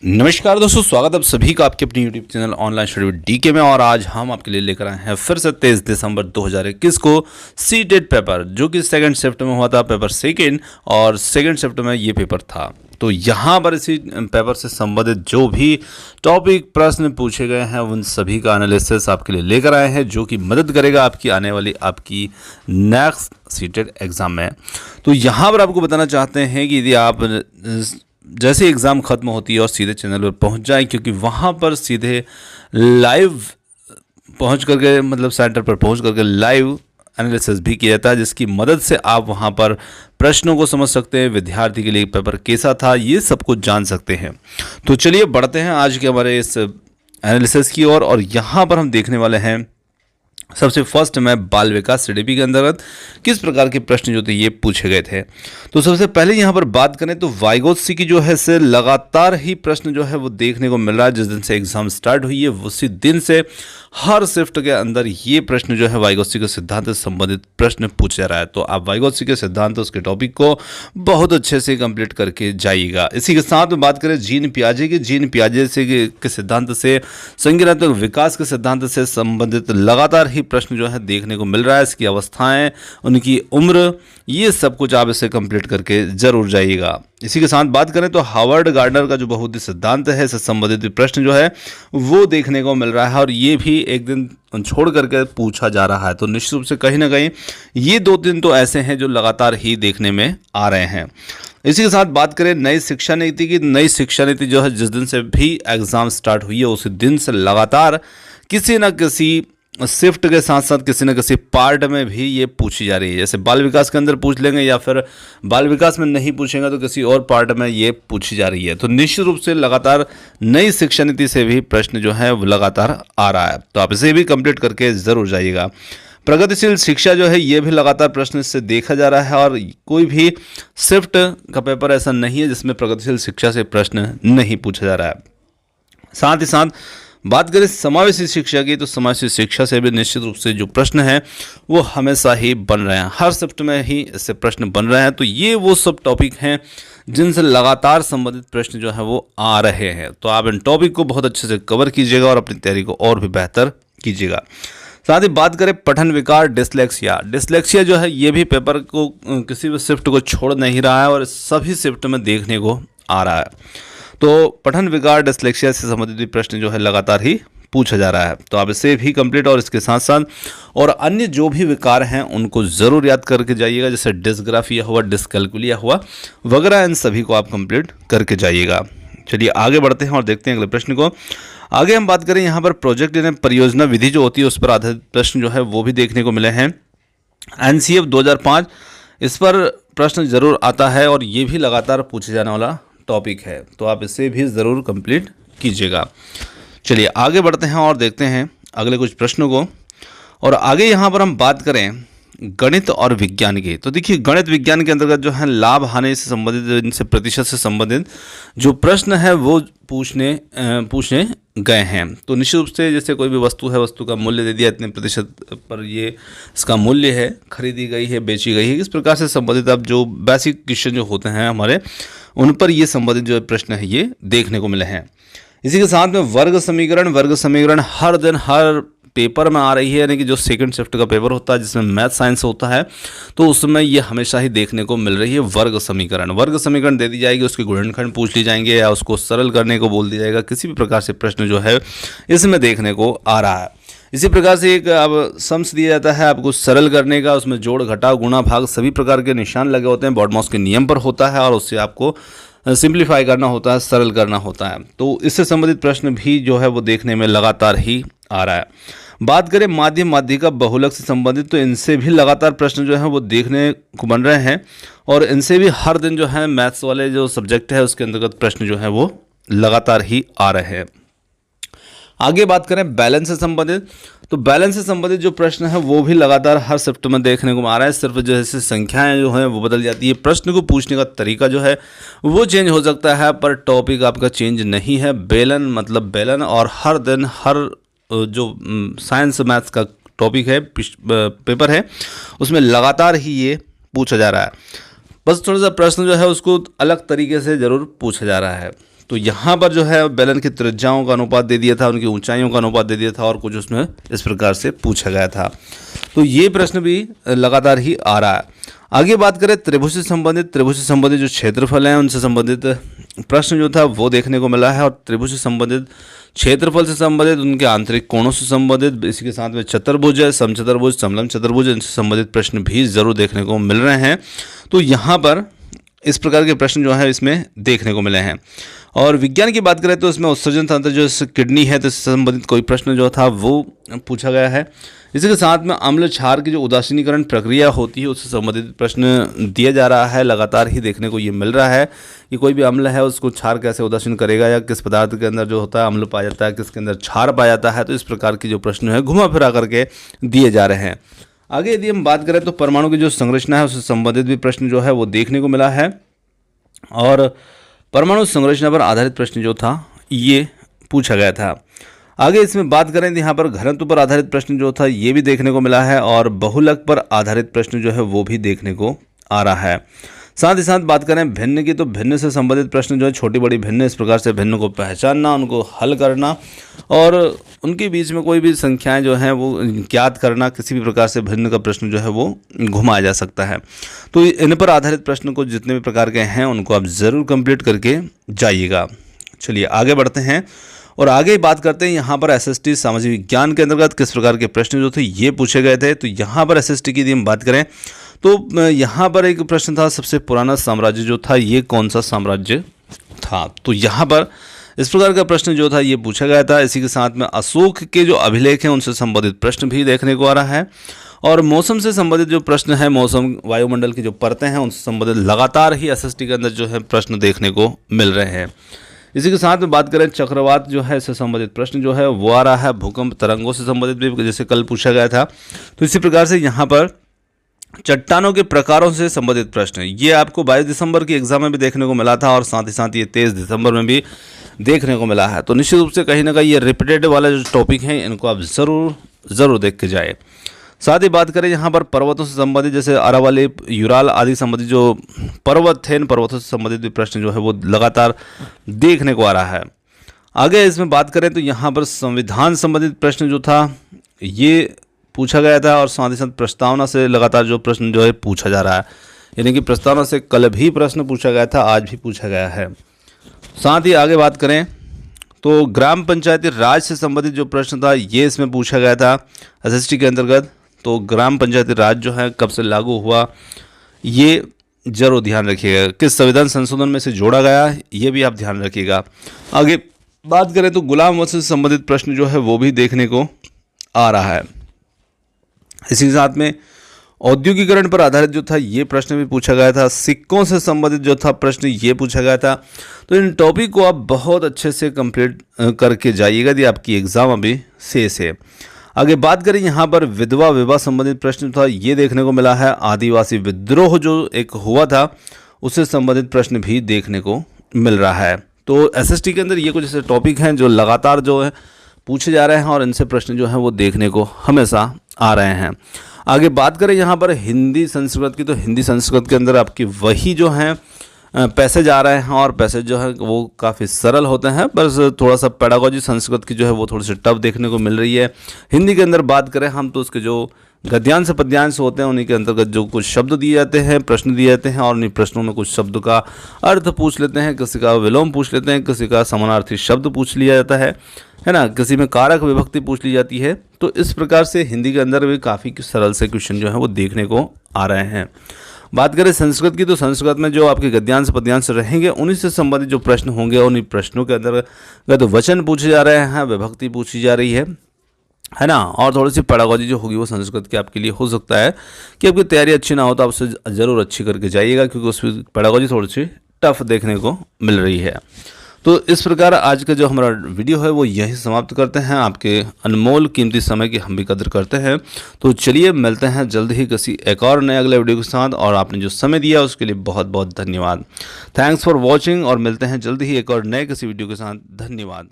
नमस्कार दोस्तों, स्वागत है आप सभी का आपके अपने YouTube channel online study with DK में। और आज हम आपके लिए लेकर आए हैं फिर से 23 दिसंबर 2021 को सीटेट पेपर, जो कि सेकंड शिफ्ट में हुआ था, पेपर सेकंड, और सेकंड शिफ्ट में ये पेपर था। तो यहाँ पर इसी पेपर से संबंधित जो भी टॉपिक प्रश्न पूछे गए हैं उन सभी का एनालिसिस आपके लिए लेकर आए हैं, जो कि मदद करेगा आपकी आने वाली आपकी नेक्स्ट सीटेट एग्ज़ाम में। तो यहाँ पर आपको बताना चाहते हैं कि यदि आप जैसे एग्ज़ाम ख़त्म होती है और सीधे चैनल पर पहुंच जाए, क्योंकि वहां पर सीधे लाइव पहुंच करके, मतलब सेंटर पर पहुंच करके लाइव एनालिसिस भी किया जाता है, जिसकी मदद से आप वहां पर प्रश्नों को समझ सकते हैं, विद्यार्थी के लिए पेपर कैसा था ये सब कुछ जान सकते हैं। तो चलिए बढ़ते हैं आज के हमारे इस एनालिसिस की ओर। और यहाँ पर हम देखने वाले हैं सबसे फर्स्ट में बाल विकास सीडीपी के अंतर्गत किस प्रकार के प्रश्न जो थे ये पूछे गए थे। तो सबसे पहले यहाँ पर बात करें तो वाइगोत्स्की की जो है से लगातार ही प्रश्न जो है वो देखने को मिल रहा है। जिस दिन से एग्जाम स्टार्ट हुई है उसी दिन से हर शिफ्ट के अंदर ये प्रश्न जो है वाइगोत्स्की के सिद्धांत से संबंधित प्रश्न पूछा जा रहा है। तो आप वाइगोत्स्की के सिद्धांत उसके टॉपिक को बहुत अच्छे से कंप्लीट करके जाइएगा। इसी के साथ में बात करें जीन पियाजे की, जीन पियाजे से के सिद्धांत से, संज्ञानात्मक विकास के सिद्धांत से संबंधित लगातार ही प्रश्न जो है देखने को मिल रहा है। इसकी अवस्थाएं, उनकी उम्र, ये सब कुछ आप इसे कंप्लीट करके जरूर जाइएगा। इसी के साथ बात करें तो हार्वर्ड गार्डनर का जो बहुविध सिद्धांत है, इससे संबंधित प्रश्न जो है वो देखने को मिल रहा है, और ये भी एक दिन छोड़ करके पूछा जा रहा है। तो निश्चित रूप से कहीं ना कहीं ये 2 दिन तो ऐसे हैं जो लगातार ही देखने में आ रहे हैं। इसी के साथ बात करें नई शिक्षा नीति की, नई शिक्षा नीति जो है जिस दिन से भी एग्जाम स्टार्ट हुई है उसी दिन से लगातार किसी न किसी शिफ्ट के साथ साथ किसी न किसी पार्ट में भी ये पूछी जा रही है। जैसे बाल विकास के अंदर पूछ लेंगे, या फिर बाल विकास में नहीं पूछेंगे तो किसी और पार्ट में ये पूछी जा रही है। तो निश्चित रूप से लगातार नई शिक्षा नीति से भी प्रश्न जो है वो लगातार आ रहा है। तो आप इसे भी कंप्लीट करके ज़रूर जाइएगा। प्रगतिशील शिक्षा जो है ये भी लगातार प्रश्न इससे देखा जा रहा है, और कोई भी शिफ्ट का पेपर ऐसा नहीं है जिसमें प्रगतिशील शिक्षा से प्रश्न नहीं पूछा जा रहा है। साथ ही साथ बात करें समावेशी शिक्षा की, तो समावेशी शिक्षा से भी निश्चित रूप से जो प्रश्न है वो हमेशा ही बन रहे हैं, हर शिफ्ट में ही इससे प्रश्न बन रहे हैं। तो ये वो सब टॉपिक हैं जिनसे लगातार संबंधित प्रश्न जो है वो आ रहे हैं। तो आप इन टॉपिक को बहुत अच्छे से कवर कीजिएगा और अपनी तैयारी को और भी बेहतर कीजिएगा। साथ ही बात करें पठन विकार, डिसलेक्सिया, डिसलेक्सिया जो है ये भी पेपर को किसी भी शिफ्ट को छोड़ नहीं रहा है और सभी शिफ्ट में देखने को आ रहा है। तो पठन विकार, डिसलेक्सिया से संबंधित प्रश्न जो है लगातार ही पूछा जा रहा है। तो आप इसे भी कंप्लीट और इसके साथ साथ और अन्य जो भी विकार हैं उनको ज़रूर याद करके जाइएगा, जैसे डिस्ग्राफिया हुआ, डिस्कैल्कुलिया हुआ वगैरह, इन सभी को आप कंप्लीट करके जाइएगा। चलिए आगे बढ़ते हैं और देखते हैं अगले प्रश्न को। आगे हम बात करें यहाँ पर प्रोजेक्ट यानी परियोजना विधि जो होती है उस पर आधारित प्रश्न जो है वो भी देखने को मिले हैं। एनसीएफ 2005 इस पर प्रश्न जरूर आता है और ये भी लगातार पूछे जाने वाला टॉपिक है। तो आप इसे भी ज़रूर कंप्लीट कीजिएगा। चलिए आगे बढ़ते हैं और देखते हैं अगले कुछ प्रश्नों को। और आगे यहाँ पर हम बात करें गणित और विज्ञान की। तो देखिए गणित विज्ञान के अंतर्गत जो है लाभ हानि से संबंधित, इनसे प्रतिशत से संबंधित जो प्रश्न है वो पूछने गए हैं। तो निश्चित रूप से जैसे कोई भी वस्तु है, वस्तु का मूल्य दे दिया, इतने प्रतिशत पर ये इसका मूल्य है, खरीदी गई है, बेची गई है, इस प्रकार से संबंधित अब जो बेसिक क्वेश्चन जो होते हैं हमारे, उन पर ये संबंधित जो प्रश्न है ये देखने को मिले हैं। इसी के साथ में वर्ग समीकरण हर दिन हर पेपर में आ रही है, यानी कि जो सेकंड शिफ्ट का पेपर होता है जिसमें मैथ साइंस होता है तो उसमें ये हमेशा ही देखने को मिल रही है। वर्ग समीकरण दे दी जाएगी, उसके गुणनखंड पूछ ली जाएंगे या उसको सरल करने को बोल दिया जाएगा। किसी भी प्रकार से प्रश्न जो है इसमें देखने को आ रहा है। इसी प्रकार से एक अब सम्स दिया जाता है आपको सरल करने का, उसमें जोड़ घटाव गुणा भाग सभी प्रकार के निशान लगे होते हैं, बॉडमॉस के नियम पर होता है और उससे आपको सिंप्लीफाई करना होता है, सरल करना होता है। तो इससे संबंधित प्रश्न भी जो है वो देखने में लगातार ही आ रहा है। बात करें माध्यम माध्यिका बहुलक से संबंधित, तो इनसे भी लगातार प्रश्न जो है वो देखने को बन रहे हैं और इनसे भी हर दिन जो है मैथ्स वाले जो सब्जेक्ट है उसके अंतर्गत प्रश्न जो है वो लगातार ही आ रहे हैं। आगे बात करें बैलेंस से संबंधित, तो बैलेंस से संबंधित जो प्रश्न है वो भी लगातार हर शिफ्ट में देखने को आ रहा है। सिर्फ जैसे संख्याएं जो हैं वो बदल जाती है, प्रश्न को पूछने का तरीका जो है वो चेंज हो सकता है, पर टॉपिक आपका चेंज नहीं है। बेलन मतलब बेलन, और हर दिन हर जो साइंस मैथ्स का टॉपिक है, पेपर है, उसमें लगातार ही ये पूछा जा रहा है। बस थोड़ा सा प्रश्न जो है उसको अलग तरीके से ज़रूर पूछा जा रहा है। तो यहाँ पर जो है बेलन की त्रिज्याओं का अनुपात दे दिया था, उनकी ऊंचाइयों का अनुपात दे दिया था और कुछ उसमें इस प्रकार से पूछा गया था। तो ये प्रश्न भी लगातार ही आ रहा है। आगे बात करें त्रिभुज से संबंधित जो क्षेत्रफल हैं उनसे संबंधित प्रश्न जो था वो देखने को मिला है, और त्रिभुज से संबंधित क्षेत्रफल से संबंधित उनके आंतरिक कोणों से संबंधित, इसी के साथ में चतुर्भुज है, समचतुर्भुज, समलंब चतुर्भुज, इनसे संबंधित प्रश्न भी जरूर देखने को मिल रहे हैं। तो यहाँ पर इस प्रकार के प्रश्न जो है इसमें देखने को मिले हैं। और विज्ञान की बात करें तो इसमें उत्सर्जन तंत्र जो किडनी है तो इससे संबंधित कोई प्रश्न जो था वो पूछा गया है। इसी के साथ में अम्ल क्षार की जो उदासीनीकरण प्रक्रिया होती है उससे संबंधित प्रश्न दिया जा रहा है, लगातार ही देखने को ये मिल रहा है कि कोई भी अम्ल है उसको क्षार कैसे उदासीन करेगा, या किस पदार्थ के अंदर जो होता है अम्ल पाया जाता है, किसके अंदर क्षार पाया जाता है। तो इस प्रकार की जो प्रश्न है घुमा फिरा करके दिए जा रहे हैं। आगे यदि हम बात करें तो परमाणु की जो संरचना है उससे संबंधित भी प्रश्न जो है वो देखने को मिला है, और परमाणु संरचना पर आधारित प्रश्न जो था ये पूछा गया था। आगे इसमें बात करें तो यहाँ पर घनत्व पर आधारित प्रश्न जो था ये भी देखने को मिला है, और बहुलक पर आधारित प्रश्न जो है वो भी देखने को आ रहा है। साथ ही साथ बात करें भिन्न की, तो भिन्न से संबंधित प्रश्न जो है छोटी बड़ी भिन्न, इस प्रकार से भिन्न को पहचानना, उनको हल करना और उनके बीच में कोई भी संख्याएं जो हैं वो ज्ञात करना, किसी भी प्रकार से भिन्न का प्रश्न जो है वो घुमाया जा सकता है। तो इन पर आधारित प्रश्न को जितने भी प्रकार के हैं उनको आप ज़रूर कंप्लीट करके जाइएगा। चलिए आगे बढ़ते हैं और आगे बात करते हैं यहाँ पर एसएसटी सामाजिक विज्ञान के अंतर्गत किस प्रकार के प्रश्न जो थे ये पूछे गए थे। तो यहाँ पर एसएसटी की यदि हम बात करें तो यहाँ पर एक प्रश्न था, सबसे पुराना साम्राज्य जो था ये कौन सा साम्राज्य था। तो यहाँ पर इस प्रकार का प्रश्न जो था ये पूछा गया था। इसी के साथ में अशोक के जो अभिलेख हैं उनसे संबंधित प्रश्न भी देखने को आ रहा है, और मौसम से संबंधित जो प्रश्न है, मौसम वायुमंडल की जो परतें हैं उनसे संबंधित लगातार ही एसएसटी के अंदर जो है प्रश्न देखने को मिल रहे हैं। इसी के साथ में बात करें चक्रवात जो है इससे संबंधित प्रश्न जो है वो आ रहा है। भूकंप तरंगों से संबंधित भी जैसे कल पूछा गया था, तो इसी प्रकार से यहाँ पर चट्टानों के प्रकारों से संबंधित प्रश्न ये आपको 22 दिसंबर की एग्जाम में भी देखने को मिला था, और साथ ही साथ ये 23 दिसंबर में भी देखने को मिला है। तो निश्चित रूप से कहीं ना कहीं ये रिपीटेड वाला जो टॉपिक है इनको आप ज़रूर देख के जाए। साथ ही बात करें यहाँ पर पर्वतों से संबंधित, जैसे अरावली, यूराल आदि संबंधित जो पर्वत थे, इन पर्वतों से संबंधित भी प्रश्न जो है वो लगातार देखने को आ रहा है। आगे इसमें बात करें तो यहाँ पर संविधान संबंधित प्रश्न जो था ये पूछा गया था, और साथ ही साथ प्रस्तावना से लगातार जो प्रश्न जो है पूछा जा रहा है, यानी कि प्रस्तावना से कल भी प्रश्न पूछा गया था, आज भी पूछा गया है। साथ ही आगे बात करें तो ग्राम पंचायती राज से संबंधित जो प्रश्न था ये इसमें पूछा गया था एसएसटी के अंतर्गत। तो ग्राम पंचायती राज जो है कब से लागू हुआ ये जरूर ध्यान रखिएगा, किस संविधान संशोधन में से जोड़ा गया ये भी आप ध्यान रखिएगा। आगे बात करें तो गुलाम वंश से संबंधित प्रश्न जो है वो भी देखने को आ रहा है। इसी के साथ में औद्योगिकरण पर आधारित जो था ये प्रश्न भी पूछा गया था। सिक्कों से संबंधित जो था प्रश्न ये पूछा गया था। तो इन टॉपिक को आप बहुत अच्छे से कंप्लीट करके जाइएगा यदि आपकी एग्ज़ाम अभी शेष है। आगे बात करें यहाँ पर विधवा विवाह संबंधित प्रश्न था ये देखने को मिला है। आदिवासी विद्रोह जो एक हुआ था उससे संबंधित प्रश्न भी देखने को मिल रहा है। तो एसएसटी के अंदर ये कुछ ऐसे टॉपिक हैं जो लगातार जो है पूछे जा रहे हैं, और इनसे प्रश्न जो है वो देखने को हमेशा आ रहे हैं। आगे बात करें यहाँ पर हिंदी संस्कृत की, तो हिंदी संस्कृत के अंदर आपकी वही जो हैं पैसेज आ रहे हैं, और पैसेज जो है वो काफ़ी सरल होते हैं, बस थोड़ा सा पेडागोजी संस्कृत की जो है वो थोड़ी सी टफ देखने को मिल रही है। हिंदी के अंदर बात करें हम तो उसके जो गद्यांश पद्यांश होते हैं उन्हीं के अंतर्गत जो कुछ शब्द दिए जाते हैं, प्रश्न दिए जाते हैं, और उन्हीं प्रश्नों में कुछ शब्द का अर्थ पूछ लेते हैं, किसी का विलोम पूछ लेते हैं, किसी का समानार्थी शब्द पूछ लिया जाता है ना, किसी में कारक विभक्ति पूछ ली जाती है। तो इस प्रकार से हिंदी के अंदर भी काफ़ी सरल से क्वेश्चन जो है वो देखने को आ रहे हैं। बात करें संस्कृत की, तो संस्कृत में जो आपके गद्यांश पद्यांश रहेंगे उन्हीं से संबंधित जो प्रश्न होंगे उन्हीं प्रश्नों के अंतर्गत वचन पूछे जा रहे हैं, विभक्ति पूछी जा रही है ना, और थोड़ी सी पेडागोजी जो होगी वो संस्कृत की आपके लिए हो सकता है कि आपकी तैयारी अच्छी ना हो तो आप उसे ज़रूर अच्छी करके जाइएगा, क्योंकि उसमें पेडागोजी थोड़ी सी टफ देखने को मिल रही है। तो इस प्रकार आज का जो हमारा वीडियो है वो यहीं समाप्त करते हैं। आपके अनमोल कीमती समय की हम भी कदर करते हैं। तो चलिए मिलते हैं जल्द ही किसी एक और नए अगले वीडियो के साथ, और आपने जो समय दिया उसके लिए बहुत बहुत धन्यवाद। थैंक्स फॉर वॉचिंग, और मिलते हैं जल्द ही एक और नए किसी वीडियो के साथ। धन्यवाद।